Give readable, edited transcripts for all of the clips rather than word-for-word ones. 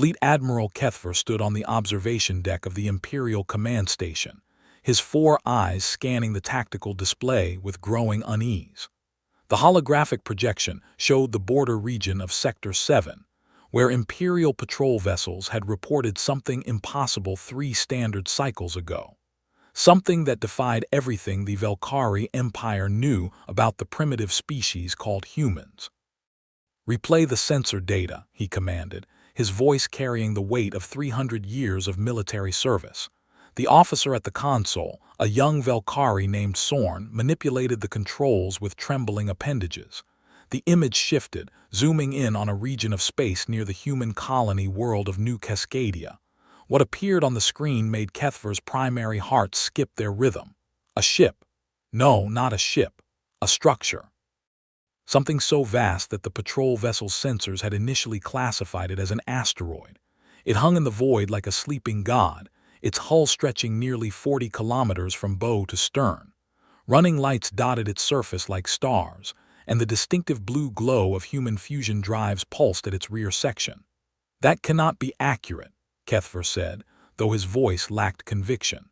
Fleet Admiral Kethver stood on the observation deck of the Imperial Command Station, his 4 eyes scanning the tactical display with growing unease. The holographic projection showed the border region of Sector 7, where Imperial patrol vessels had reported something impossible 3 standard cycles ago. Something that defied everything the Velkhari Empire knew about the primitive species called humans. "Replay the sensor data," he commanded, his voice carrying the weight of 300 years of military service. The officer at the console, a young Velkhari named Sorn, manipulated the controls with trembling appendages. The image shifted, zooming in on a region of space near the human colony world of New Cascadia. What appeared on the screen made Kethver's primary heart skip their rhythm. A ship. No, not a ship. A structure. Something so vast that the patrol vessel's sensors had initially classified it as an asteroid. It hung in the void like a sleeping god, its hull stretching nearly 40 kilometers from bow to stern. Running lights dotted its surface like stars, and the distinctive blue glow of human fusion drives pulsed at its rear section. "That cannot be accurate," Kethver said, though his voice lacked conviction.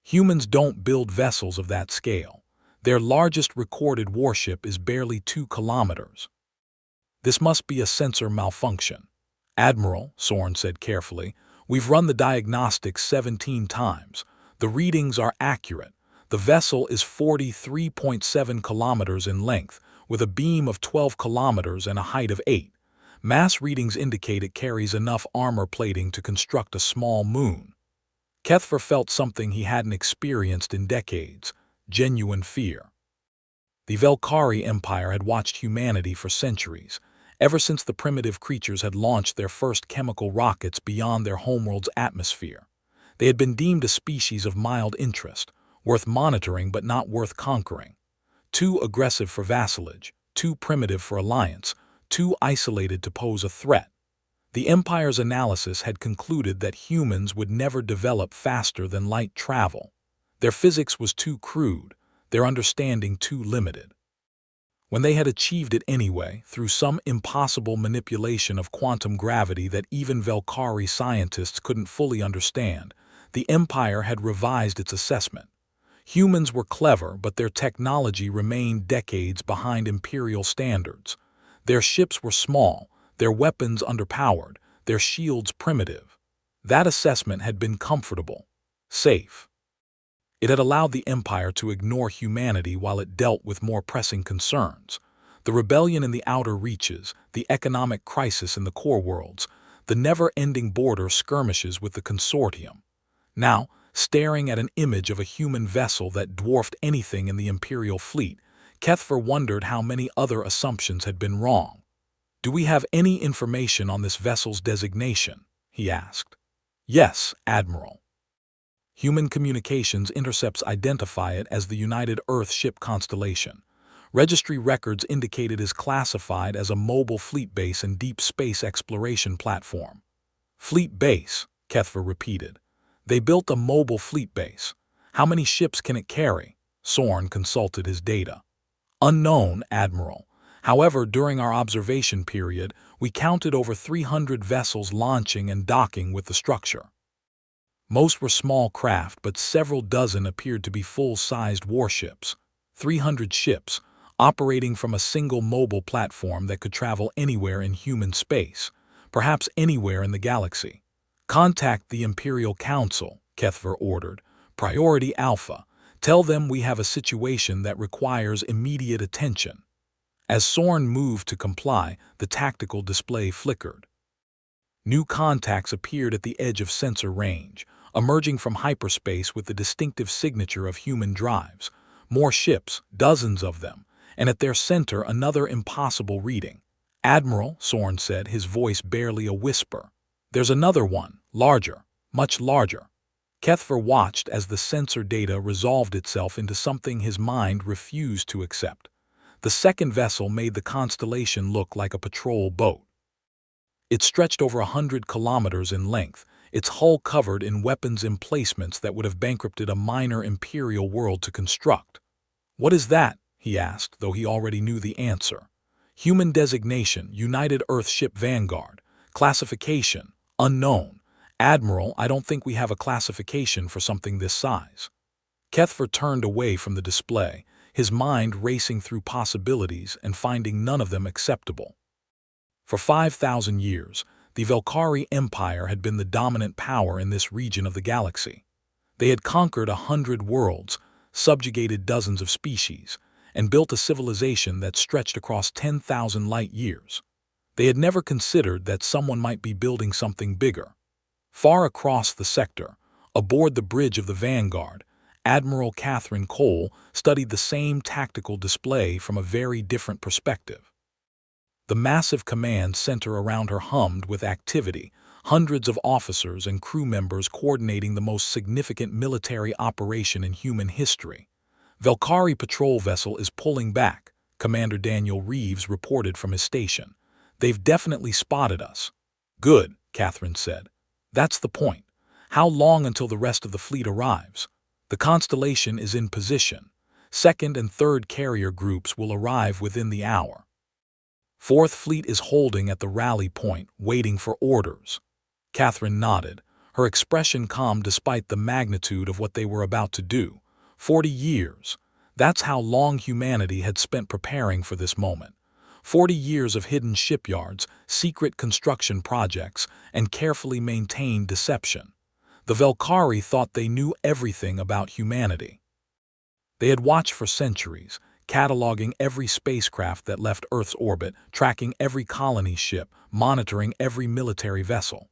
"Humans don't build vessels of that scale. Their largest recorded warship is barely 2 kilometers. This must be a sensor malfunction." "Admiral," Sorn said carefully, "we've run the diagnostics 17 times. The readings are accurate. The vessel is 43.7 kilometers in length, with a beam of 12 kilometers and a height of 8. Mass readings indicate it carries enough armor plating to construct a small moon." Kethver felt something he hadn't experienced in decades: genuine fear. The Velkhari Empire had watched humanity for centuries, ever since the primitive creatures had launched their first chemical rockets beyond their homeworld's atmosphere. They had been deemed a species of mild interest, worth monitoring but not worth conquering. Too aggressive for vassalage, too primitive for alliance, too isolated to pose a threat. The Empire's analysis had concluded that humans would never develop faster than light travel. Their physics was too crude, their understanding too limited. When they had achieved it anyway, through some impossible manipulation of quantum gravity that even Velkhari scientists couldn't fully understand, the Empire had revised its assessment. Humans were clever, but their technology remained decades behind Imperial standards. Their ships were small, their weapons underpowered, their shields primitive. That assessment had been comfortable, safe. It had allowed the Empire to ignore humanity while it dealt with more pressing concerns: the rebellion in the outer reaches, the economic crisis in the core worlds, the never-ending border skirmishes with the Consortium. Now, staring at an image of a human vessel that dwarfed anything in the Imperial fleet, Kethver wondered how many other assumptions had been wrong. "Do we have any information on this vessel's designation?" he asked. "Yes, Admiral. Human communications intercepts identify it as the United Earth ship constellation. Registry records indicate it is classified as a mobile fleet base and deep space exploration platform." "Fleet base," Kethver repeated. "They built a mobile fleet base. How many ships can it carry?" Sorn consulted his data. "Unknown, Admiral. However, during our observation period, we counted over 300 vessels launching and docking with the structure. Most were small craft, but several dozen appeared to be full-sized warships. 300 ships, operating from a single mobile platform that could travel anywhere in human space, perhaps anywhere in the galaxy." "Contact the Imperial Council," Kethver ordered. "Priority Alpha. Tell them we have a situation that requires immediate attention." As Sorn moved to comply, the tactical display flickered. New contacts appeared at the edge of sensor range, emerging from hyperspace with the distinctive signature of human drives. More ships, dozens of them, and at their center another impossible reading. "Admiral," Sorn said, his voice barely a whisper. "There's another one, larger, much larger." Kethver watched as the sensor data resolved itself into something his mind refused to accept. The second vessel made the constellation look like a patrol boat. It stretched over 100 kilometers in length, its hull covered in weapons emplacements that would have bankrupted a minor Imperial world to construct. "What is that?" he asked, though he already knew the answer. "Human designation, United Earth Ship Vanguard. Classification, Unknown. Admiral, I don't think we have a classification for something this size. Kethver turned away from the display, his mind racing through possibilities and finding none of them acceptable. For 5,000 years, the Velkhari Empire had been the dominant power in this region of the galaxy. They had conquered 100 worlds, subjugated dozens of species, and built a civilization that stretched across 10,000 light years. They had never considered that someone might be building something bigger. Far across the sector, aboard the bridge of the Vanguard, Admiral Catherine Cole studied the same tactical display from a very different perspective. The massive command center around her hummed with activity, hundreds of officers and crew members coordinating the most significant military operation in human history. Velkhari patrol vessel is pulling back, Commander Daniel Reeves reported from his station. They've definitely spotted us. Good, Catherine said. That's the point. How long until the rest of the fleet arrives? The Constellation is in position. Second and third carrier groups will arrive within the hour. Fourth Fleet is holding at the rally point, waiting for orders. Catherine nodded, her expression calm despite the magnitude of what they were about to do. 40 years. That's how long humanity had spent preparing for this moment. 40 years of hidden shipyards, secret construction projects, and carefully maintained deception. The Velkhari thought they knew everything about humanity. They had watched for centuries, cataloging every spacecraft that left Earth's orbit, tracking every colony ship, monitoring every military vessel.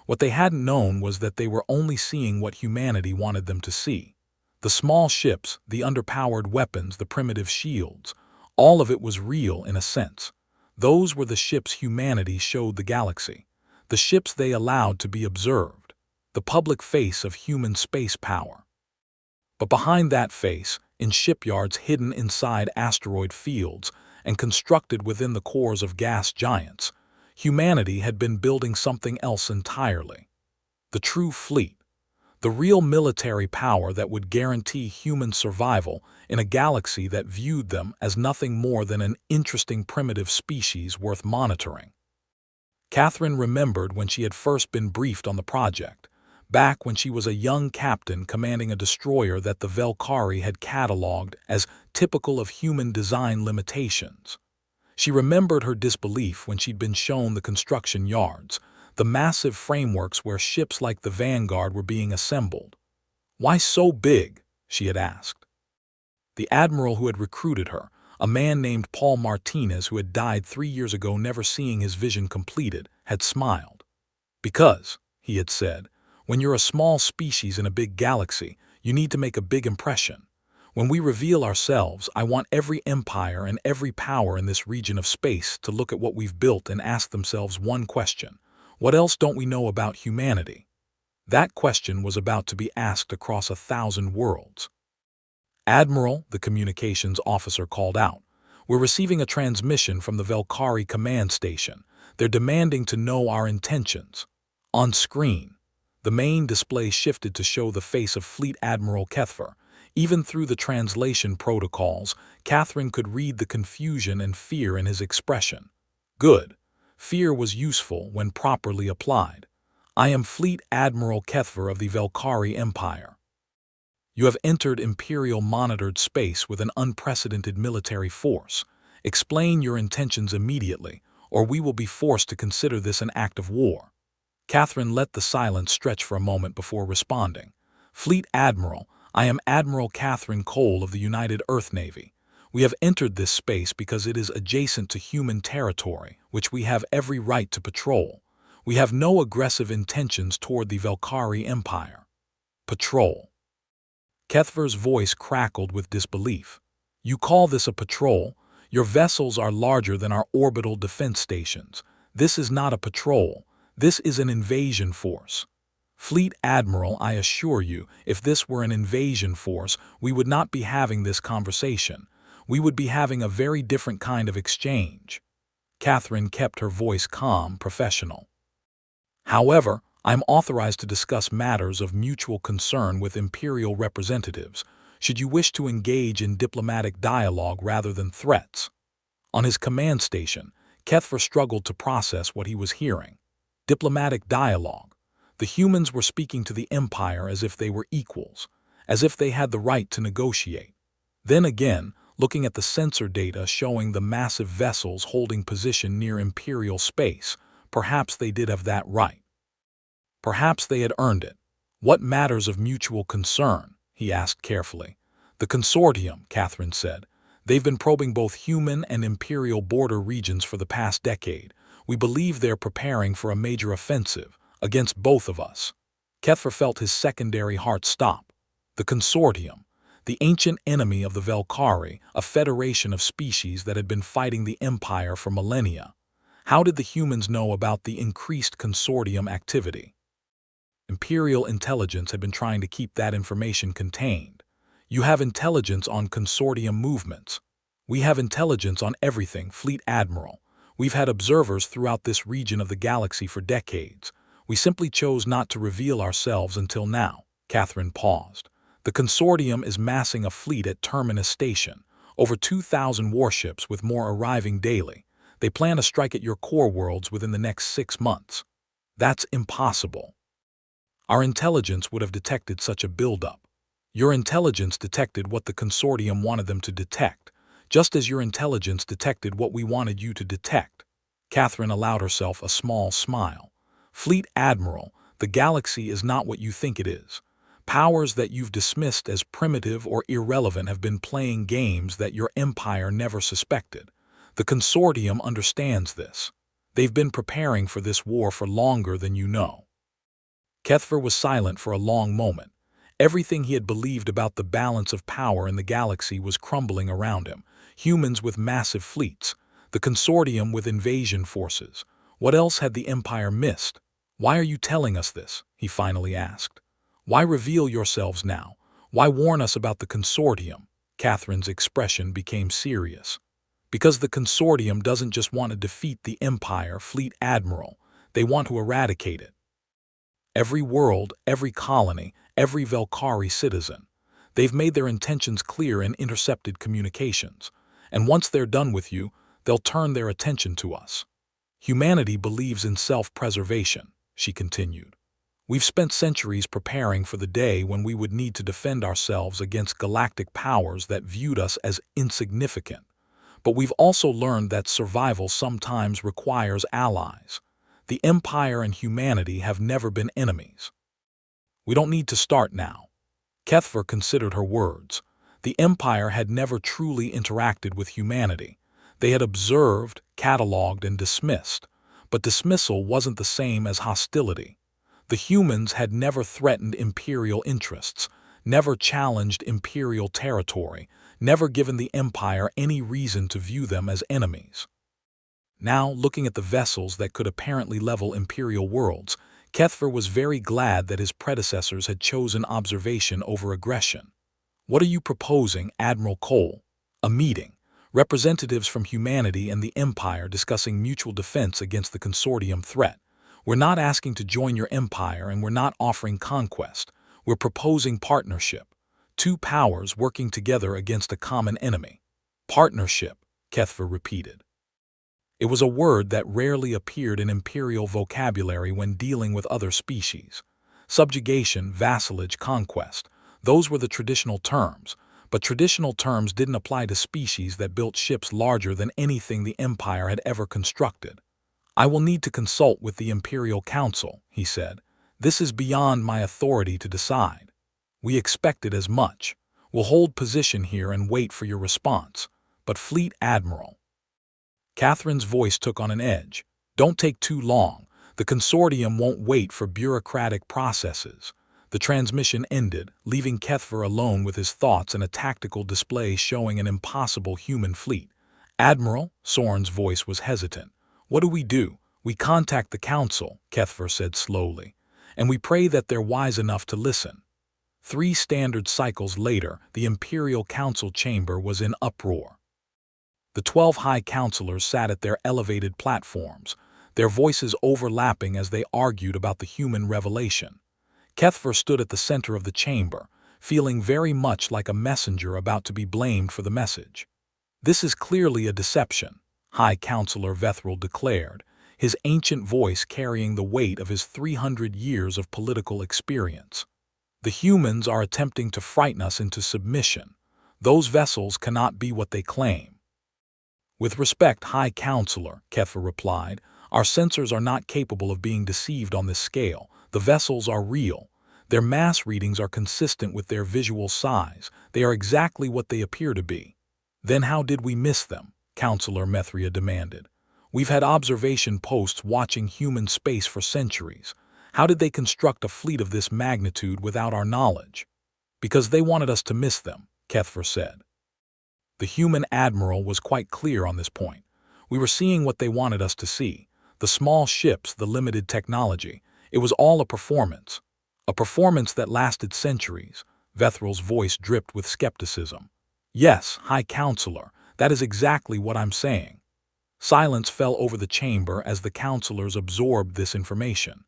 What they hadn't known was that they were only seeing what humanity wanted them to see. The small ships, the underpowered weapons, the primitive shields, all of it was real in a sense. Those were the ships humanity showed the galaxy, the ships they allowed to be observed, the public face of human space power. But behind that face, in shipyards hidden inside asteroid fields and constructed within the cores of gas giants, humanity had been building something else entirely. The true fleet. The real military power that would guarantee human survival in a galaxy that viewed them as nothing more than an interesting primitive species worth monitoring. Catherine remembered when she had first been briefed on the project, back when she was a young captain commanding a destroyer that the Velkhari had catalogued as typical of human design limitations. She remembered her disbelief when she'd been shown the construction yards, the massive frameworks where ships like the Vanguard were being assembled. "Why so big?" she had asked. The admiral who had recruited her, a man named Paul Martinez who had died 3 years ago never seeing his vision completed, had smiled. "Because," he had said, "when you're a small species in a big galaxy, you need to make a big impression. When we reveal ourselves, I want every empire and every power in this region of space to look at what we've built and ask themselves one question. What else don't we know about humanity?" That question was about to be asked across 1,000 worlds. "Admiral," the communications officer called out, "we're receiving a transmission from the Velkhari command station. They're demanding to know our intentions." On screen, the main display shifted to show the face of Fleet Admiral Kethver. Even through the translation protocols, Catherine could read the confusion and fear in his expression. Good. Fear was useful when properly applied. "I am Fleet Admiral Kethver of the Velkhari Empire. You have entered Imperial monitored space with an unprecedented military force. Explain your intentions immediately, or we will be forced to consider this an act of war." Catherine let the silence stretch for a moment before responding. "Fleet Admiral, I am Admiral Catherine Cole of the United Earth Navy. We have entered this space because it is adjacent to human territory, which we have every right to patrol. We have no aggressive intentions toward the Velkhari Empire." Patrol. Kethver's voice crackled with disbelief. "You call this a patrol? Your vessels are larger than our orbital defense stations. This is not a patrol. This is an invasion force." "Fleet Admiral, I assure you, if this were an invasion force, we would not be having this conversation. We would be having a very different kind of exchange." Catherine kept her voice calm, professional. "However, I am authorized to discuss matters of mutual concern with Imperial representatives, should you wish to engage in diplomatic dialogue rather than threats." On his command station, Kethver struggled to process what he was hearing. Diplomatic dialogue. The humans were speaking to the Empire as if they were equals, as if they had the right to negotiate. Then again, looking at the sensor data showing the massive vessels holding position near Imperial space, perhaps they did have that right. Perhaps they had earned it. What matters of mutual concern? He asked carefully. The consortium, Catherine said. They've been probing both human and Imperial border regions for the past decade. We believe they're preparing for a major offensive against both of us. Kethfer felt his secondary heart stop. The consortium, the ancient enemy of the Velkari, a federation of species that had been fighting the Empire for millennia. How did the humans know about the increased consortium activity? Imperial intelligence had been trying to keep that information contained. You have intelligence on consortium movements. We have intelligence on everything, Fleet Admiral. We've had observers throughout this region of the galaxy for decades. We simply chose not to reveal ourselves until now. Catherine paused. The consortium is massing a fleet at Terminus Station, over 2,000 warships with more arriving daily. They plan to strike at your core worlds within the next 6 months. That's impossible. Our intelligence would have detected such a buildup. Your intelligence detected what the consortium wanted them to detect, just as your intelligence detected what we wanted you to detect. Catherine allowed herself a small smile. Fleet Admiral, the galaxy is not what you think it is. Powers that you've dismissed as primitive or irrelevant have been playing games that your empire never suspected. The consortium understands this. They've been preparing for this war for longer than you know. Kethfer was silent for a long moment. Everything he had believed about the balance of power in the galaxy was crumbling around him. Humans with massive fleets, the consortium with invasion forces. What else had the Empire missed? Why are you telling us this? He finally asked. Why reveal yourselves now? Why warn us about the consortium? Catherine's expression became serious. Because the consortium doesn't just want to defeat the Empire, Fleet Admiral. They want to eradicate it. Every world, every colony, every Velkari citizen. They've made their intentions clear in intercepted communications. And once they're done with you, they'll turn their attention to us. Humanity believes in self-preservation, she continued. We've spent centuries preparing for the day when we would need to defend ourselves against galactic powers that viewed us as insignificant. But we've also learned that survival sometimes requires allies. The Empire and humanity have never been enemies. We don't need to start now. Kethfer considered her words. The Empire had never truly interacted with humanity. They had observed, catalogued, and dismissed. But dismissal wasn't the same as hostility. The humans had never threatened Imperial interests, never challenged Imperial territory, never given the Empire any reason to view them as enemies. Now, looking at the vessels that could apparently level Imperial worlds, Kethfer was very glad that his predecessors had chosen observation over aggression. What are you proposing, Admiral Cole? A meeting. Representatives from humanity and the Empire discussing mutual defense against the consortium threat. We're not asking to join your empire and we're not offering conquest. We're proposing partnership. Two powers working together against a common enemy. Partnership, Kethfer repeated. It was a word that rarely appeared in Imperial vocabulary when dealing with other species. Subjugation, vassalage, conquest. Those were the traditional terms, but traditional terms didn't apply to species that built ships larger than anything the Empire had ever constructed. I will need to consult with the Imperial Council, he said. This is beyond my authority to decide. We expected as much. We'll hold position here and wait for your response. But Fleet Admiral. Catherine's voice took on an edge. Don't take too long. The consortium won't wait for bureaucratic processes. The transmission ended, leaving Kethfer alone with his thoughts and a tactical display showing an impossible human fleet. Admiral, Soren's voice was hesitant. What do? We contact the council, Kethfer said slowly, and we pray that they're wise enough to listen. 3 standard cycles later, the Imperial Council chamber was in uproar. The 12 high counselors sat at their elevated platforms, their voices overlapping as they argued about the human revelation. Kethfer stood at the center of the chamber, feeling very much like a messenger about to be blamed for the message. This is clearly a deception, High Counselor Vethril declared. his ancient voice carrying the weight of his 300 years of political experience. "The humans are attempting to frighten us into submission. Those vessels cannot be what they claim." "With respect, High Counselor," Kepha replied, "our sensors are not capable of being deceived on this scale. The vessels are real. Their mass readings are consistent with their visual size. They are exactly what they appear to be." "Then how did we miss them?" Counselor Methria demanded. "We've had observation posts watching human space for centuries. How did they construct a fleet of this magnitude without our knowledge?" "Because they wanted us to miss them," Kethfer said. The human admiral was quite clear on this point. "We were seeing what they wanted us to see. The small ships, the limited technology. It was all a performance. A performance that lasted centuries." Vethral's voice dripped with skepticism. "Yes, High Counselor, that is exactly what I'm saying." Silence fell over the chamber as the counselors absorbed this information.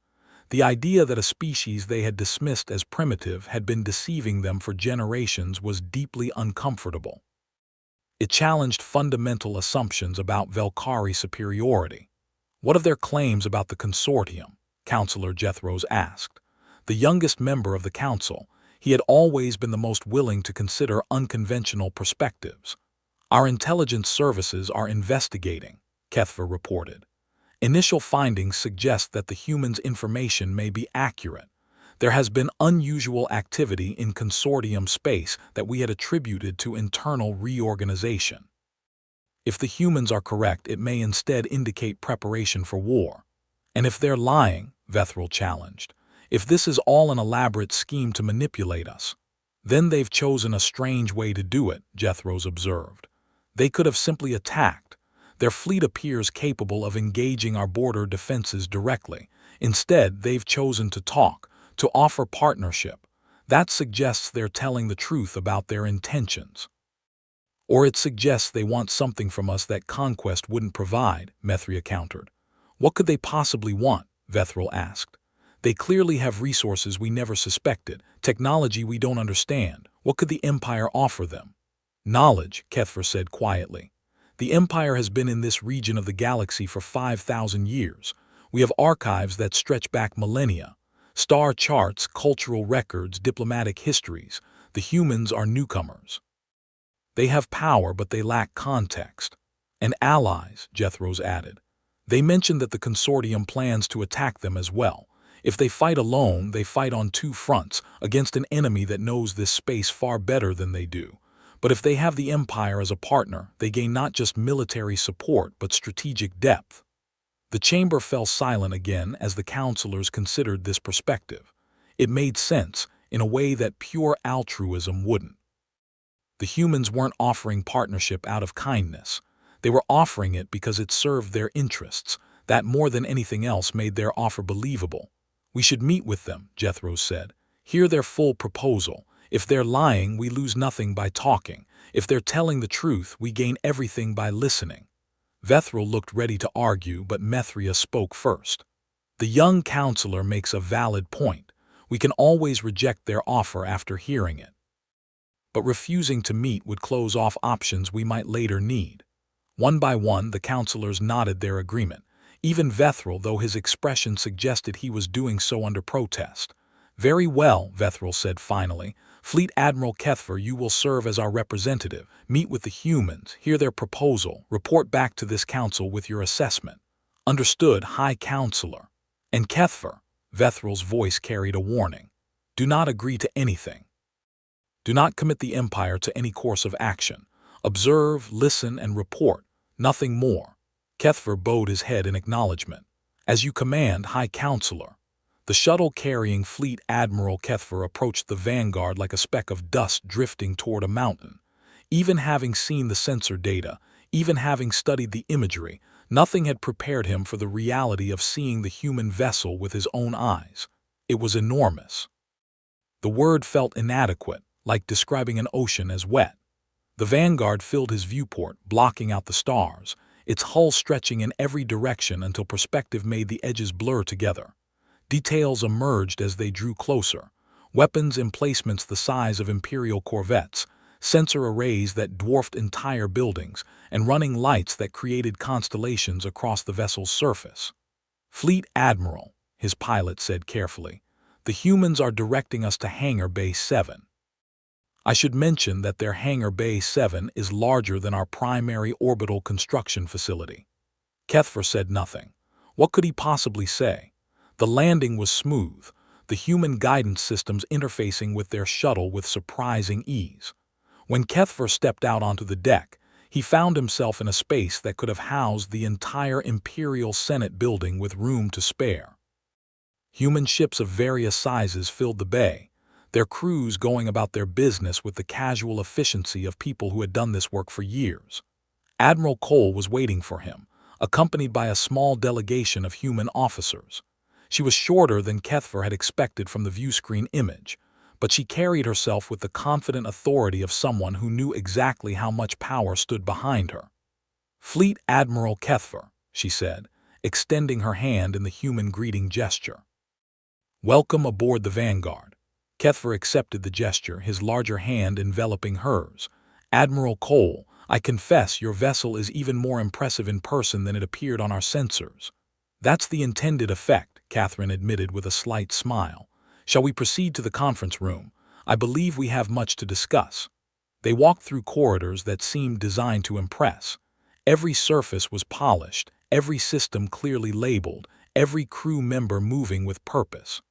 The idea that a species they had dismissed as primitive had been deceiving them for generations was deeply uncomfortable. It challenged fundamental assumptions about Velkari superiority. "What of their claims about the consortium?" Counselor Jethros asked. The youngest member of the council, he had always been the most willing to consider unconventional perspectives. "Our intelligence services are investigating," Kethfer reported. "Initial findings suggest that the humans' information may be accurate. There has been unusual activity in consortium space that we had attributed to internal reorganization. If the humans are correct, it may instead indicate preparation for war." "And if they're lying," Vethral challenged, "if this is all an elaborate scheme to manipulate us?" "Then they've chosen a strange way to do it," Jethros observed. "They could have simply attacked. Their fleet appears capable of engaging our border defenses directly. Instead, they've chosen to talk, to offer partnership. That suggests they're telling the truth about their intentions." "Or it suggests they want something from us that conquest wouldn't provide," Methria countered. "What could they possibly want?" Vethral asked. "They clearly have resources we never suspected, technology we don't understand. What could the Empire offer them?" "Knowledge," Kethfer said quietly. "The Empire has been in this region of the galaxy for 5,000 years. We have archives that stretch back millennia. Star charts, cultural records, diplomatic histories. The humans are newcomers. They have power, but they lack context. And allies," Jethros added. "They mentioned that the consortium plans to attack them as well. If they fight alone, they fight on two fronts, against an enemy that knows this space far better than they do. But if they have the Empire as a partner, they gain not just military support, but strategic depth." The chamber fell silent again as the counselors considered this perspective. It made sense, in a way that pure altruism wouldn't. The humans weren't offering partnership out of kindness. They were offering it because it served their interests. That more than anything else made their offer believable. "We should meet with them," Jethros said. "Hear their full proposal. If they're lying, we lose nothing by talking. If they're telling the truth, we gain everything by listening." Vethral looked ready to argue, but Methria spoke first. "The young counselor makes a valid point. We can always reject their offer after hearing it. But refusing to meet would close off options we might later need." One by one, the counselors nodded their agreement. Even Vethral, though his expression suggested he was doing so under protest. "Very well," Vethral said finally. "Fleet Admiral Kethfer, you will serve as our representative. Meet with the humans, hear their proposal, report back to this council with your assessment." "Understood, High Counselor." "And Kethfer," Vethral's voice carried a warning, "do not agree to anything. Do not commit the Empire to any course of action. Observe, listen, and report. Nothing more." Kethfer bowed his head in acknowledgement. "As you command, High Counselor." The shuttle carrying Fleet Admiral Kethfer approached the vanguard like a speck of dust drifting toward a mountain. Even having seen the sensor data, even having studied the imagery, nothing had prepared him for the reality of seeing the human vessel with his own eyes. It was enormous. The word felt inadequate, like describing an ocean as wet. The vanguard filled his viewport, blocking out the stars, its hull stretching in every direction until perspective made the edges blur together. Details emerged as they drew closer. Weapons emplacements the size of Imperial corvettes, sensor arrays that dwarfed entire buildings, and running lights that created constellations across the vessel's surface. "Fleet Admiral," his pilot said carefully, "the humans are directing us to Hangar Bay 7. I should mention that their Hangar Bay 7 is larger than our primary orbital construction facility." Kethfer said nothing. What could he possibly say? The landing was smooth, the human guidance systems interfacing with their shuttle with surprising ease. When Kethfer stepped out onto the deck, he found himself in a space that could have housed the entire Imperial Senate building with room to spare. Human ships of various sizes filled the bay, their crews going about their business with the casual efficiency of people who had done this work for years. Admiral Cole was waiting for him, accompanied by a small delegation of human officers. She was shorter than Kethfer had expected from the viewscreen image, but she carried herself with the confident authority of someone who knew exactly how much power stood behind her. "Fleet Admiral Kethfer," she said, extending her hand in the human greeting gesture. "Welcome aboard the Vanguard." Kethfer accepted the gesture, his larger hand enveloping hers. "Admiral Cole, I confess your vessel is even more impressive in person than it appeared on our sensors." "That's the intended effect," Catherine admitted with a slight smile. "Shall we proceed to the conference room? I believe we have much to discuss." They walked through corridors that seemed designed to impress. Every surface was polished, every system clearly labeled, every crew member moving with purpose.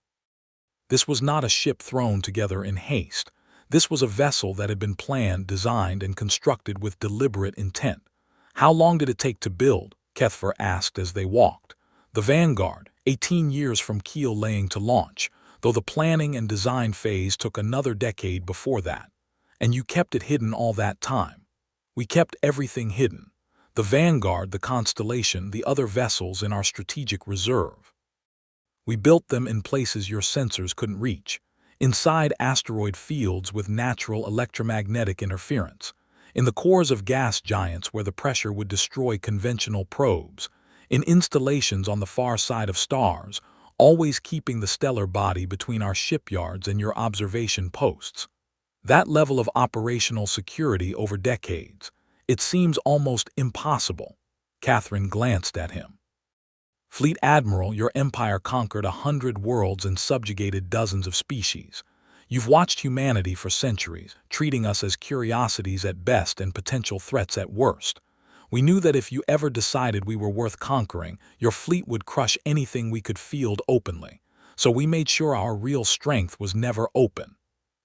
This was not a ship thrown together in haste. This was a vessel that had been planned, designed, and constructed with deliberate intent. "How long did it take to build?" Kethfer asked as they walked. "The Vanguard, 18 years from keel laying to launch, though the planning and design phase took another decade before that. And you kept it hidden all that time." "We kept everything hidden. The Vanguard, the Constellation, the other vessels in our strategic reserve. We built them in places your sensors couldn't reach, inside asteroid fields with natural electromagnetic interference, in the cores of gas giants where the pressure would destroy conventional probes, in installations on the far side of stars, always keeping the stellar body between our shipyards and your observation posts. That level of operational security over decades, it seems almost impossible." Catherine glanced at him. "Fleet Admiral, your empire conquered 100 worlds and subjugated dozens of species. You've watched humanity for centuries, treating us as curiosities at best and potential threats at worst. We knew that if you ever decided we were worth conquering, your fleet would crush anything we could field openly. So we made sure our real strength was never open.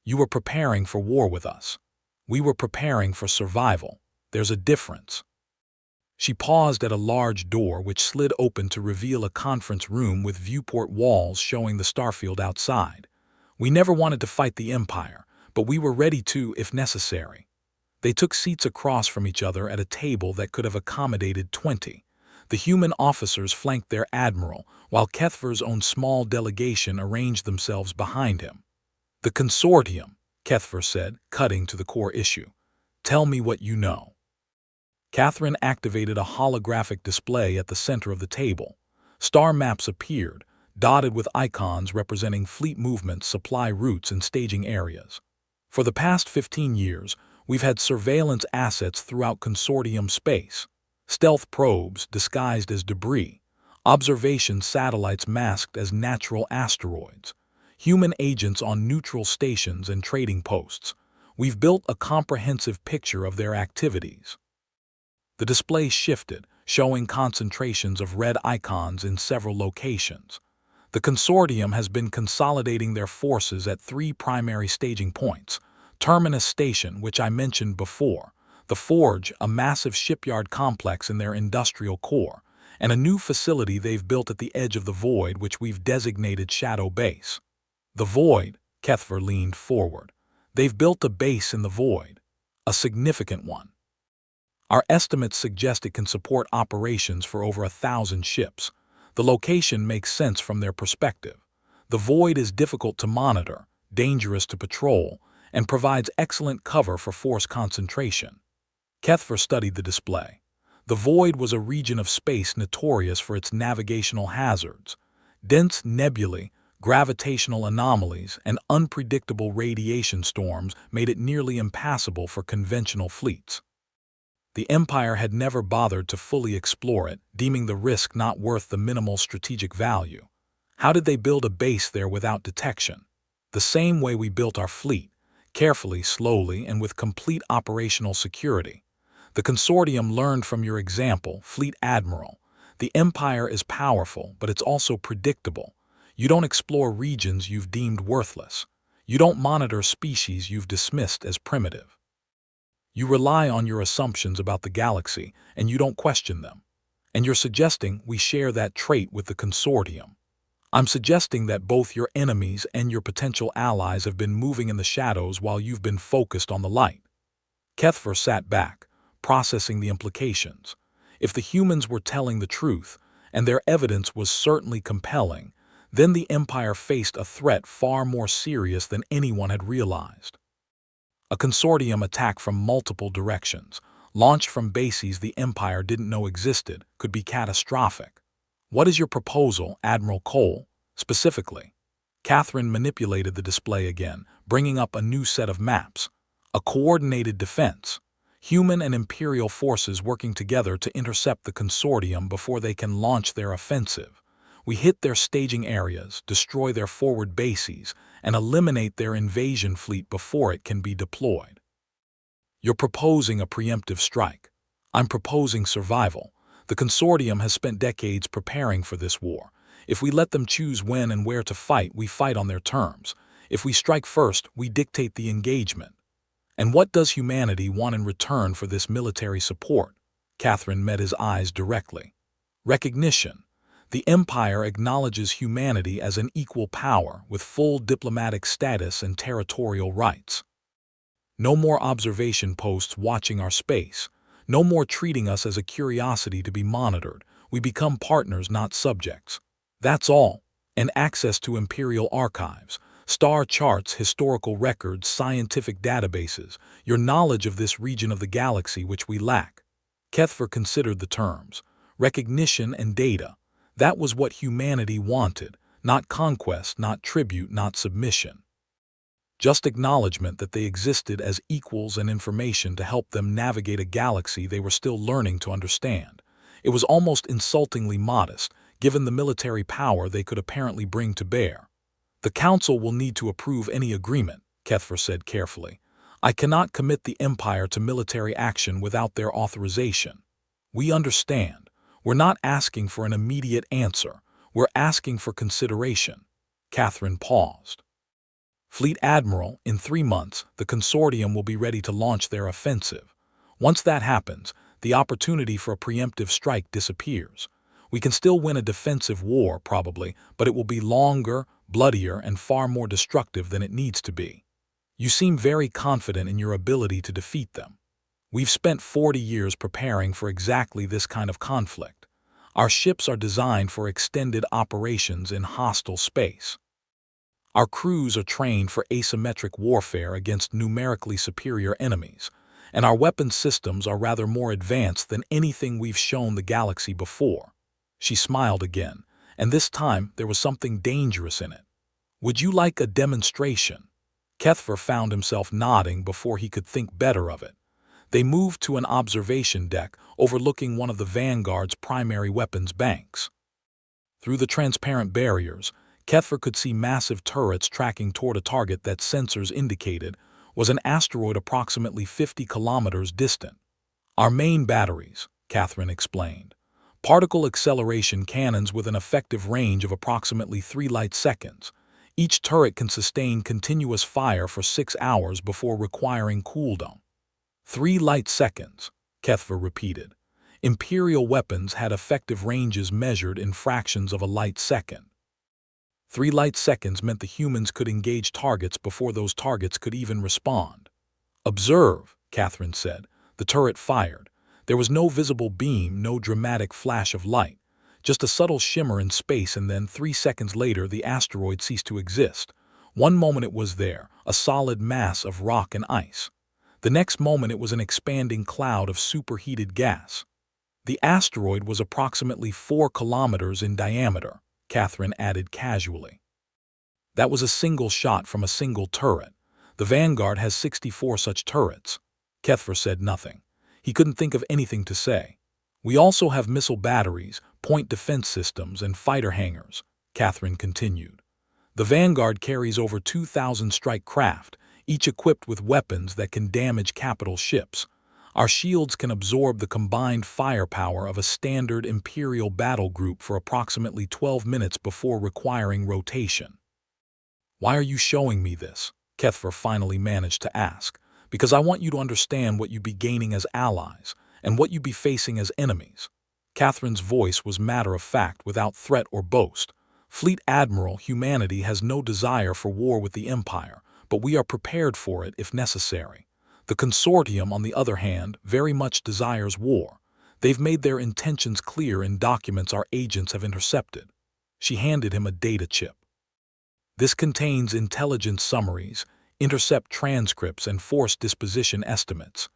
You were preparing for war with us. We were preparing for survival. There's a difference." She paused at a large door which slid open to reveal a conference room with viewport walls showing the starfield outside. "We never wanted to fight the Empire, but we were ready to if necessary." They took seats across from each other at a table that could have accommodated 20. The human officers flanked their admiral, while Kethfer's own small delegation arranged themselves behind him. "The consortium," Kethfer said, cutting to the core issue. "Tell me what you know." Catherine activated a holographic display at the center of the table. Star maps appeared, dotted with icons representing fleet movements, supply routes, and staging areas. "For the past 15 years, we've had surveillance assets throughout consortium space. Stealth probes disguised as debris, observation satellites masked as natural asteroids, human agents on neutral stations and trading posts. We've built a comprehensive picture of their activities." The display shifted, showing concentrations of red icons in several locations. "The consortium has been consolidating their forces at 3 primary staging points: Terminus Station, which I mentioned before, the Forge, a massive shipyard complex in their industrial core, and a new facility they've built at the edge of the void which we've designated Shadow Base." "The void," Kethfer leaned forward. "They've built a base in the void. A significant one. Our estimates suggest it can support operations for over 1,000 ships. The location makes sense from their perspective. The void is difficult to monitor, dangerous to patrol, and provides excellent cover for force concentration." Kethfer studied the display. The void was a region of space notorious for its navigational hazards. Dense nebulae, gravitational anomalies, and unpredictable radiation storms made it nearly impassable for conventional fleets. The Empire had never bothered to fully explore it, deeming the risk not worth the minimal strategic value. How did they build a base there without detection? The same way we built our fleet, carefully, slowly, and with complete operational security. The consortium learned from your example, Fleet Admiral. The Empire is powerful, but it's also predictable. You don't explore regions you've deemed worthless. You don't monitor species you've dismissed as primitive. You rely on your assumptions about the galaxy, and you don't question them. And you're suggesting we share that trait with the consortium. I'm suggesting that both your enemies and your potential allies have been moving in the shadows while you've been focused on the light. Kethfer sat back, processing the implications. If the humans were telling the truth, and their evidence was certainly compelling, then the Empire faced a threat far more serious than anyone had realized. A consortium attack from multiple directions, launched from bases the Empire didn't know existed, could be catastrophic. What is your proposal, Admiral Cole, specifically? Catherine manipulated the display again, bringing up a new set of maps. A coordinated defense. Human and Imperial forces working together to intercept the consortium before they can launch their offensive. We hit their staging areas, destroy their forward bases, and eliminate their invasion fleet before it can be deployed. You're proposing a preemptive strike. I'm proposing survival. The consortium has spent decades preparing for this war. If we let them choose when and where to fight, we fight on their terms. If we strike first, we dictate the engagement. And what does humanity want in return for this military support? Catherine met his eyes directly. Recognition. The Empire acknowledges humanity as an equal power with full diplomatic status and territorial rights. No more observation posts watching our space. No more treating us as a curiosity to be monitored. We become partners, not subjects. That's all. And access to Imperial archives, star charts, historical records, scientific databases, your knowledge of this region of the galaxy which we lack. Kethfer considered the terms. Recognition and data. That was what humanity wanted, not conquest, not tribute, not submission. Just acknowledgement that they existed as equals and information to help them navigate a galaxy they were still learning to understand. It was almost insultingly modest, given the military power they could apparently bring to bear. The Council will need to approve any agreement, Kethfer said carefully. I cannot commit the Empire to military action without their authorization. We understand. We're not asking for an immediate answer. We're asking for consideration. Catherine paused. Fleet Admiral, in 3 months, the consortium will be ready to launch their offensive. Once that happens, the opportunity for a preemptive strike disappears. We can still win a defensive war, probably, but it will be longer, bloodier, and far more destructive than it needs to be. You seem very confident in your ability to defeat them. We've spent 40 years preparing for exactly this kind of conflict. Our ships are designed for extended operations in hostile space. Our crews are trained for asymmetric warfare against numerically superior enemies, and our weapons systems are rather more advanced than anything we've shown the galaxy before. She smiled again, and this time there was something dangerous in it. Would you like a demonstration? Kethfer found himself nodding before he could think better of it. They moved to an observation deck overlooking one of the Vanguard's primary weapons banks. Through the transparent barriers, Kethfer could see massive turrets tracking toward a target that sensors indicated was an asteroid approximately 50 kilometers distant. Our main batteries, Catherine explained. Particle acceleration cannons with an effective range of approximately 3 light seconds. Each turret can sustain continuous fire for 6 hours before requiring cooldown. 3 light seconds, Kethfer repeated. Imperial weapons had effective ranges measured in fractions of a light second. 3 light seconds meant the humans could engage targets before those targets could even respond. Observe, Catherine said. The turret fired. There was no visible beam, no dramatic flash of light. Just a subtle shimmer in space, and then 3 seconds later the asteroid ceased to exist. One moment it was there, a solid mass of rock and ice. The next moment it was an expanding cloud of superheated gas. The asteroid was approximately 4 kilometers in diameter, Catherine added casually. That was a single shot from a single turret. The Vanguard has 64 such turrets. Kethfer said nothing. He couldn't think of anything to say. "We also have missile batteries, point defense systems, and fighter hangars," Catherine continued. "The Vanguard carries over 2,000 strike craft, each equipped with weapons that can damage capital ships. Our shields can absorb the combined firepower of a standard Imperial battle group for approximately 12 minutes before requiring rotation." "Why are you showing me this?" Kethver finally managed to ask. "Because I want you to understand what you'd be gaining as allies, and what you'd be facing as enemies." Catherine's voice was matter-of-fact, without threat or boast. "Fleet Admiral, humanity has no desire for war with the Empire, but we are prepared for it if necessary. The Consortium, on the other hand, very much desires war. They've made their intentions clear in documents our agents have intercepted." She handed him a data chip. "This contains intelligence summaries, intercept transcripts, and force disposition estimates.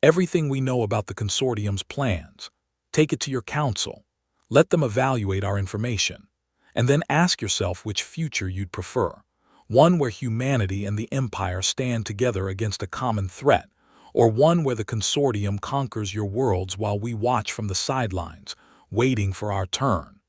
Everything we know about the Consortium's plans. Take it to your council. Let them evaluate our information. And then ask yourself which future you'd prefer. One where humanity and the Empire stand together against a common threat, or one where the Consortium conquers your worlds while we watch from the sidelines, waiting for our turn."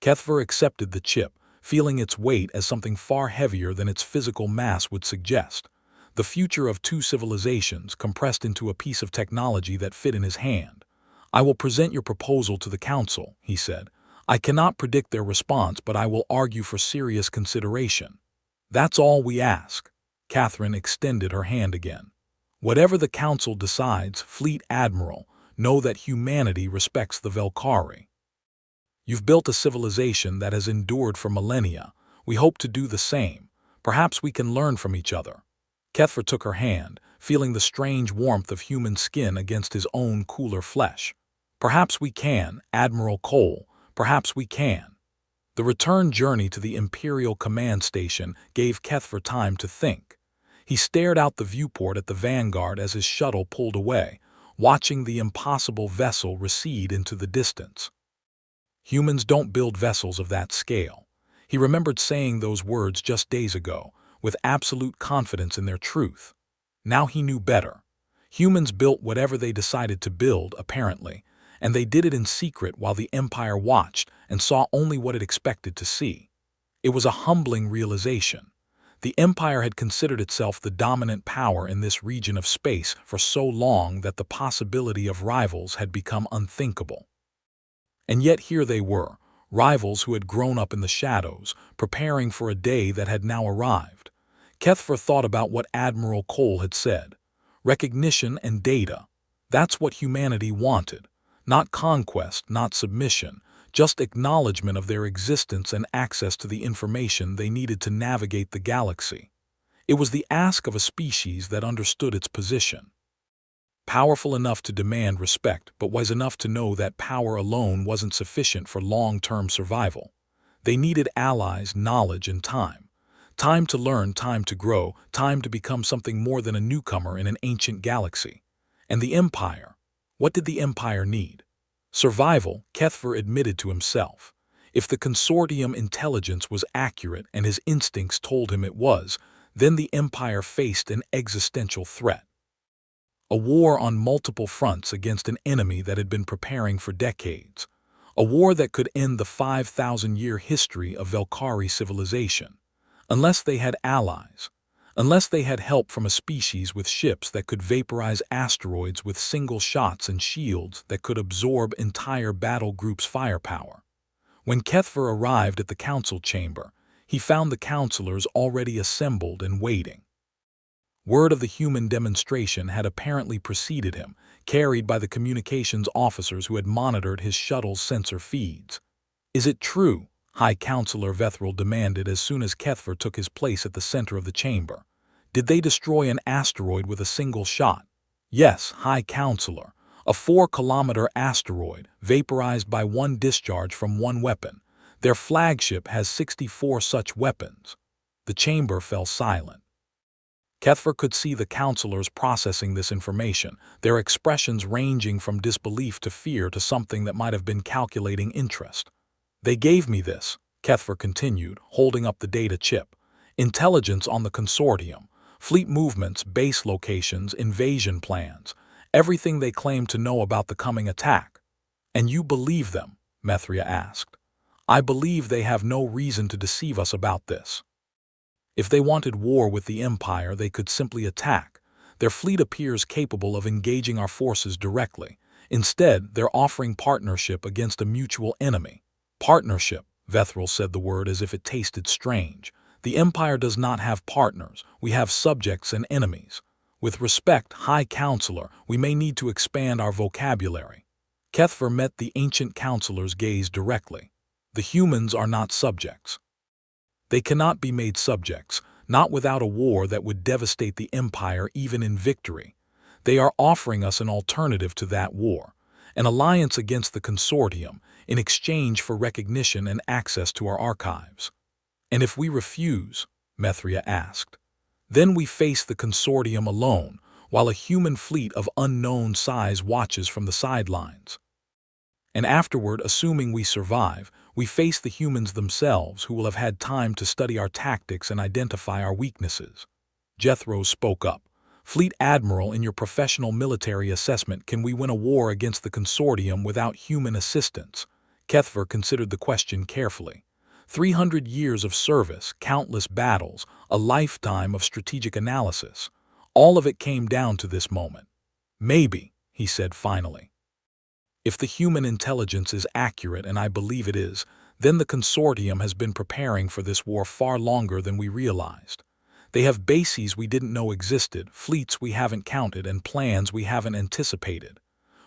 Kethver accepted the chip, feeling its weight as something far heavier than its physical mass would suggest. The future of two civilizations compressed into a piece of technology that fit in his hand. "I will present your proposal to the council," he said. "I cannot predict their response, but I will argue for serious consideration. That's all we ask." Catherine extended her hand again. "Whatever the council decides, Fleet Admiral, know that humanity respects the Velkhari. You've built a civilization that has endured for millennia. We hope to do the same. Perhaps we can learn from each other." Kethver took her hand, feeling the strange warmth of human skin against his own cooler flesh. "Perhaps we can, Admiral Cole, perhaps we can." The return journey to the Imperial Command Station gave Kethver time to think. He stared out the viewport at the Vanguard as his shuttle pulled away, watching the impossible vessel recede into the distance. Humans don't build vessels of that scale. He remembered saying those words just days ago, with absolute confidence in their truth. Now he knew better. Humans built whatever they decided to build, apparently, and they did it in secret while the Empire watched and saw only what it expected to see. It was a humbling realization. The Empire had considered itself the dominant power in this region of space for so long that the possibility of rivals had become unthinkable. And yet here they were, rivals who had grown up in the shadows, preparing for a day that had now arrived. Kethver thought about what Admiral Cole had said. Recognition and data. That's what humanity wanted. Not conquest, not submission, just acknowledgement of their existence and access to the information they needed to navigate the galaxy. It was the ask of a species that understood its position. Powerful enough to demand respect, but wise enough to know that power alone wasn't sufficient for long-term survival. They needed allies, knowledge, and time. Time to learn, time to grow, time to become something more than a newcomer in an ancient galaxy. And the Empire. What did the Empire need? Survival, Kethver admitted to himself. If the Consortium intelligence was accurate and his instincts told him it was, then the Empire faced an existential threat. A war on multiple fronts against an enemy that had been preparing for decades. A war that could end the 5,000-year history of Velkhari civilization. Unless they had allies. Unless they had help from a species with ships that could vaporize asteroids with single shots and shields that could absorb entire battle groups' firepower. When Kethver arrived at the council chamber, he found the councilors already assembled and waiting. Word of the human demonstration had apparently preceded him, carried by the communications officers who had monitored his shuttle's sensor feeds. "Is it true?" High Counselor Vethril demanded as soon as Kethver took his place at the center of the chamber. "Did they destroy an asteroid with a single shot?" "Yes, High Counselor. A 4-kilometer asteroid, vaporized by one discharge from one weapon. Their flagship has 64 such weapons." The chamber fell silent. Kethver could see the counselors processing this information, their expressions ranging from disbelief to fear to something that might have been calculating interest. "They gave me this," Kethver continued, holding up the data chip. "Intelligence on the Consortium, fleet movements, base locations, invasion plans, everything they claim to know about the coming attack. And you believe them? Mithria asked. I believe they have no reason to deceive us about this. If they wanted war with the Empire, they could simply attack. Their fleet appears capable of engaging our forces directly. Instead, they're offering partnership against a mutual enemy. Partnership, Vethril said the word as if it tasted strange. The Empire does not have partners. We have subjects and enemies. With respect, High Counselor, we may need to expand our vocabulary. Kethver met the ancient counselor's gaze directly. The humans are not subjects. They cannot be made subjects, not without a war that would devastate the Empire even in victory. They are offering us an alternative to that war, an alliance against the Consortium in exchange for recognition and access to our archives. And if we refuse, Mithria asked, then we face the Consortium alone, while a human fleet of unknown size watches from the sidelines. And afterward, assuming we survive, we face the humans themselves who will have had time to study our tactics and identify our weaknesses. Jethro spoke up. Fleet Admiral, in your professional military assessment, can we win a war against the Consortium without human assistance? Kethver considered the question carefully. 300 years of service, countless battles, a lifetime of strategic analysis. All of it came down to this moment. Maybe, he said finally. If the human intelligence is accurate, and I believe it is, then the Consortium has been preparing for this war far longer than we realized. They have bases we didn't know existed, fleets we haven't counted, and plans we haven't anticipated.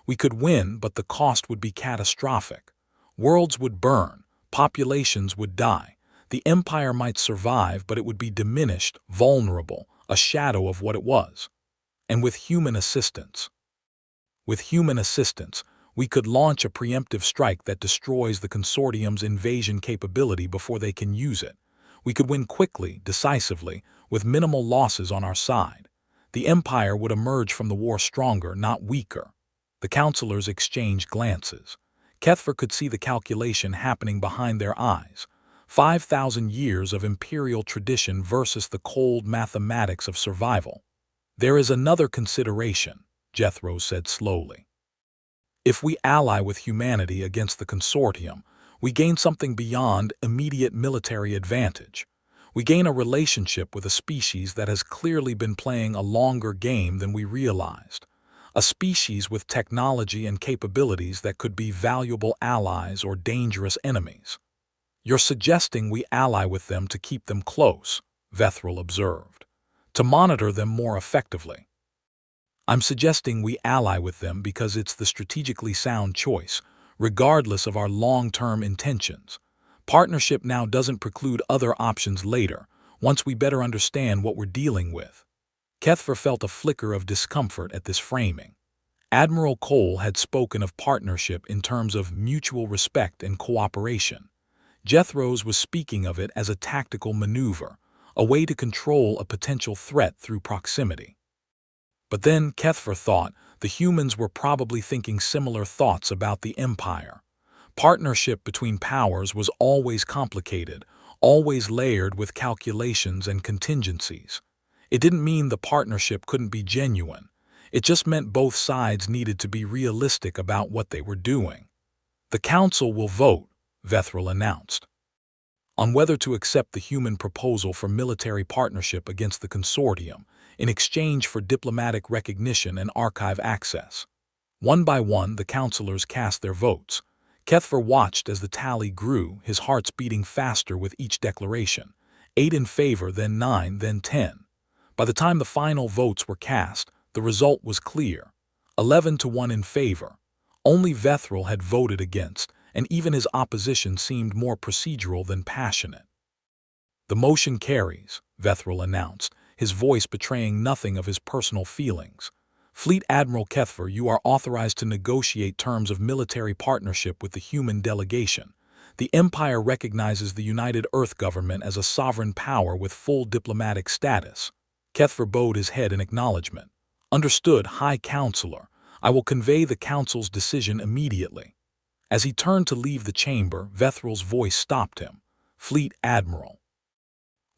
We could win, but the cost would be catastrophic. Worlds would burn, populations would die. The Empire might survive, but it would be diminished, vulnerable, a shadow of what it was. And with human assistance, we could launch a preemptive strike that destroys the Consortium's invasion capability before they can use it. We could win quickly, decisively, with minimal losses on our side. The Empire would emerge from the war stronger, not weaker. The counselors exchanged glances. Kethver could see the calculation happening behind their eyes. 5,000 years of imperial tradition versus the cold mathematics of survival. There is another consideration, Jethro said slowly. If we ally with humanity against the Consortium, we gain something beyond immediate military advantage. We gain a relationship with a species that has clearly been playing a longer game than we realized. A species with technology and capabilities that could be valuable allies or dangerous enemies. You're suggesting we ally with them to keep them close, Vethril observed. To monitor them more effectively. I'm suggesting we ally with them because it's the strategically sound choice, regardless of our long-term intentions. Partnership now doesn't preclude other options later, once we better understand what we're dealing with. Kethver felt a flicker of discomfort at this framing. Admiral Cole had spoken of partnership in terms of mutual respect and cooperation. Jethro's was speaking of it as a tactical maneuver, a way to control a potential threat through proximity. But then, Kethver thought, the humans were probably thinking similar thoughts about the Empire. Partnership between powers was always complicated, always layered with calculations and contingencies. It didn't mean the partnership couldn't be genuine. It just meant both sides needed to be realistic about what they were doing. The Council will vote, Vethril announced, on whether to accept the human proposal for military partnership against the Consortium in exchange for diplomatic recognition and archive access. One by one, the counselors cast their votes. Kethver watched as the tally grew, his heart beating faster with each declaration. 8 in favor, then 9, then 10. By the time the final votes were cast, the result was clear. 11-1 in favor. Only Vethril had voted against, and even his opposition seemed more procedural than passionate. The motion carries, Vethril announced, his voice betraying nothing of his personal feelings. Fleet Admiral Kethver, you are authorized to negotiate terms of military partnership with the human delegation. The Empire recognizes the United Earth government as a sovereign power with full diplomatic status. Kethver bowed his head in acknowledgement. Understood, High Counselor. I will convey the Council's decision immediately. As he turned to leave the chamber, Vethril's voice stopped him. Fleet Admiral.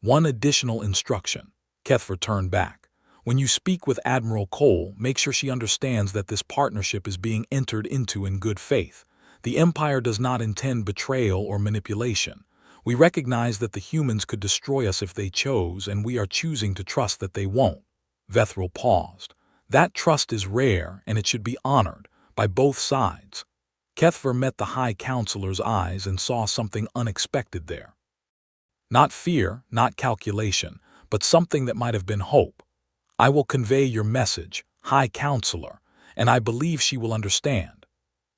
One additional instruction. Kethver turned back. When you speak with Admiral Cole, make sure she understands that this partnership is being entered into in good faith. The Empire does not intend betrayal or manipulation. We recognize that the humans could destroy us if they chose, and we are choosing to trust that they won't." Vethril paused. That trust is rare, and it should be honored by both sides. Kethver met the High Counselor's eyes and saw something unexpected there. Not fear, not calculation, but something that might have been hope. "I will convey your message, High Counselor, and I believe she will understand."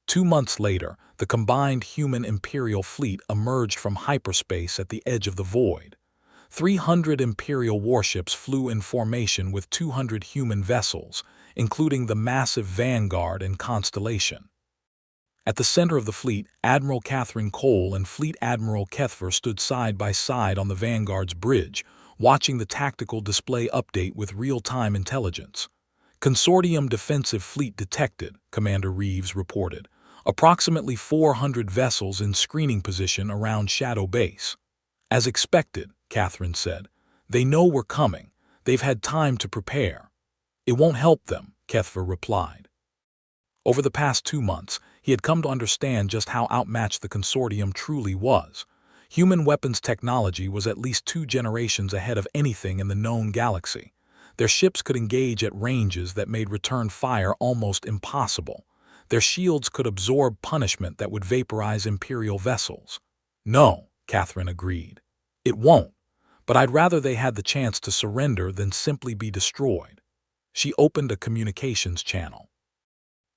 2 months later, the combined human Imperial fleet emerged from hyperspace at the edge of the void. 300 Imperial warships flew in formation with 200 human vessels, including the massive Vanguard and Constellation. At the center of the fleet, Admiral Catherine Cole and Fleet Admiral Kethver stood side by side on the Vanguard's bridge, watching the tactical display update with real-time intelligence. "Consortium defensive fleet detected," Commander Reeves reported. "Approximately 400 vessels in screening position around Shadow Base." "As expected," Catherine said. "They know we're coming. They've had time to prepare." "It won't help them," Kethver replied. Over the past 2 months, he had come to understand just how outmatched the Consortium truly was. Human weapons technology was at least 2 generations ahead of anything in the known galaxy. Their ships could engage at ranges that made return fire almost impossible. Their shields could absorb punishment that would vaporize Imperial vessels. "No," Catherine agreed. "It won't. But I'd rather they had the chance to surrender than simply be destroyed." She opened a communications channel.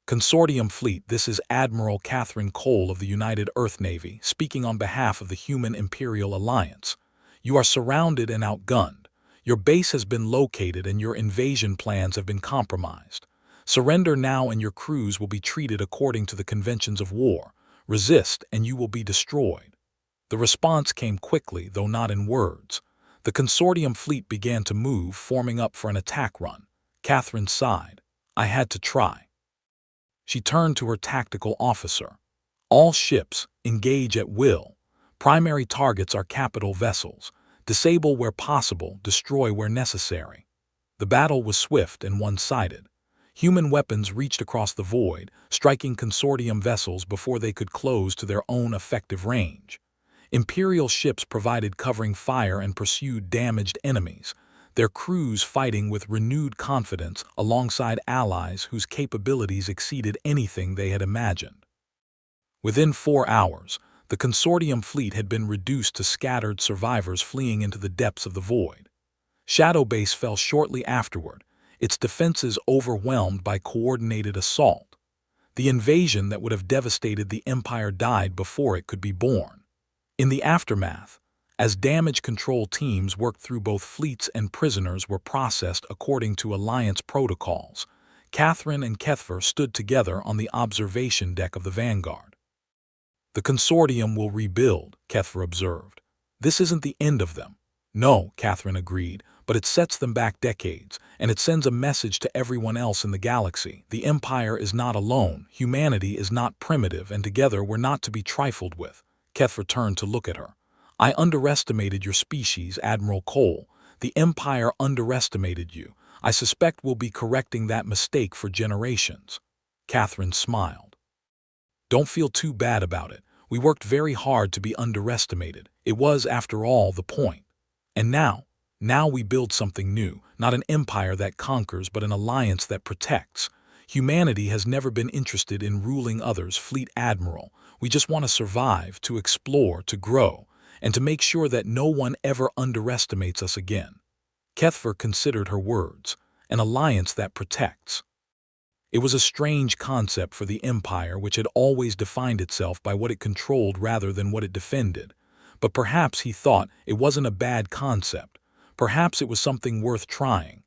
"Consortium Fleet, this is Admiral Catherine Cole of the United Earth Navy, speaking on behalf of the Human Imperial Alliance. You are surrounded and outgunned. Your base has been located and your invasion plans have been compromised. Surrender now and your crews will be treated according to the conventions of war. Resist and you will be destroyed." The response came quickly, though not in words. The Consortium fleet began to move, forming up for an attack run. Catherine sighed. "I had to try." She turned to her tactical officer. "All ships, engage at will. Primary targets are capital vessels. Disable where possible, destroy where necessary." The battle was swift and one-sided. Human weapons reached across the void, striking Consortium vessels before they could close to their own effective range. Imperial ships provided covering fire and pursued damaged enemies, their crews fighting with renewed confidence alongside allies whose capabilities exceeded anything they had imagined. Within 4 hours, the Consortium fleet had been reduced to scattered survivors fleeing into the depths of the void. Shadow Base fell shortly afterward, its defenses overwhelmed by coordinated assault. The invasion that would have devastated the Empire died before it could be born. In the aftermath, as damage control teams worked through both fleets and prisoners were processed according to Alliance protocols, Catherine and Kethver stood together on the observation deck of the Vanguard. "The Consortium will rebuild," Kethver observed. "This isn't the end of them." "No," Catherine agreed, "but it sets them back decades, and it sends a message to everyone else in the galaxy. The Empire is not alone, humanity is not primitive, and together we're not to be trifled with." Kethver turned to look at her. "I underestimated your species, Admiral Cole. The Empire underestimated you. I suspect we'll be correcting that mistake for generations." Catherine smiled. "Don't feel too bad about it. We worked very hard to be underestimated. It was, after all, the point. And now we build something new, not an empire that conquers, but an alliance that protects. Humanity has never been interested in ruling others, Fleet Admiral. We just want to survive, to explore, to grow, and to make sure that no one ever underestimates us again." Kethver considered her words, "an alliance that protects." It was a strange concept for the Empire, which had always defined itself by what it controlled rather than what it defended. But perhaps he thought it wasn't a bad concept. Perhaps it was something worth trying.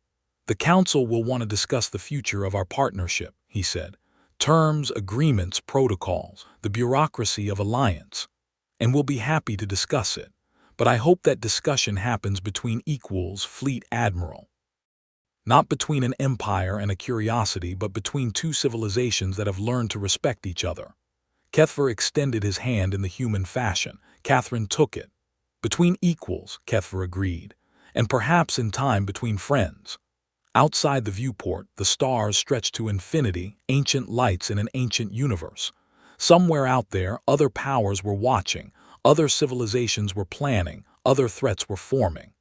"The Council will want to discuss the future of our partnership," he said. "Terms, agreements, protocols, the bureaucracy of alliance. And we'll be happy to discuss it. But I hope that discussion happens between equals, Fleet Admiral. Not between an empire and a curiosity, but between 2 civilizations that have learned to respect each other." Kethver extended his hand in the human fashion. Catherine took it. "Between equals," Kethver agreed, "and perhaps in time between friends." Outside the viewport, the stars stretched to infinity, ancient lights in an ancient universe. Somewhere out there, other powers were watching, other civilizations were planning, other threats were forming.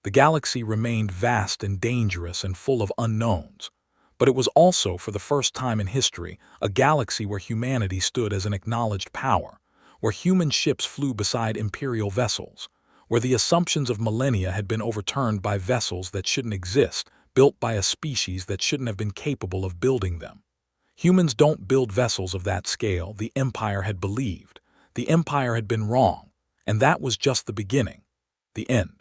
The galaxy remained vast and dangerous and full of unknowns. But it was also, for the first time in history, a galaxy where humanity stood as an acknowledged power, where human ships flew beside imperial vessels, where the assumptions of millennia had been overturned by vessels that shouldn't exist, built by a species that shouldn't have been capable of building them. Humans don't build vessels of that scale, the Empire had believed. The Empire had been wrong, and that was just the beginning, the end.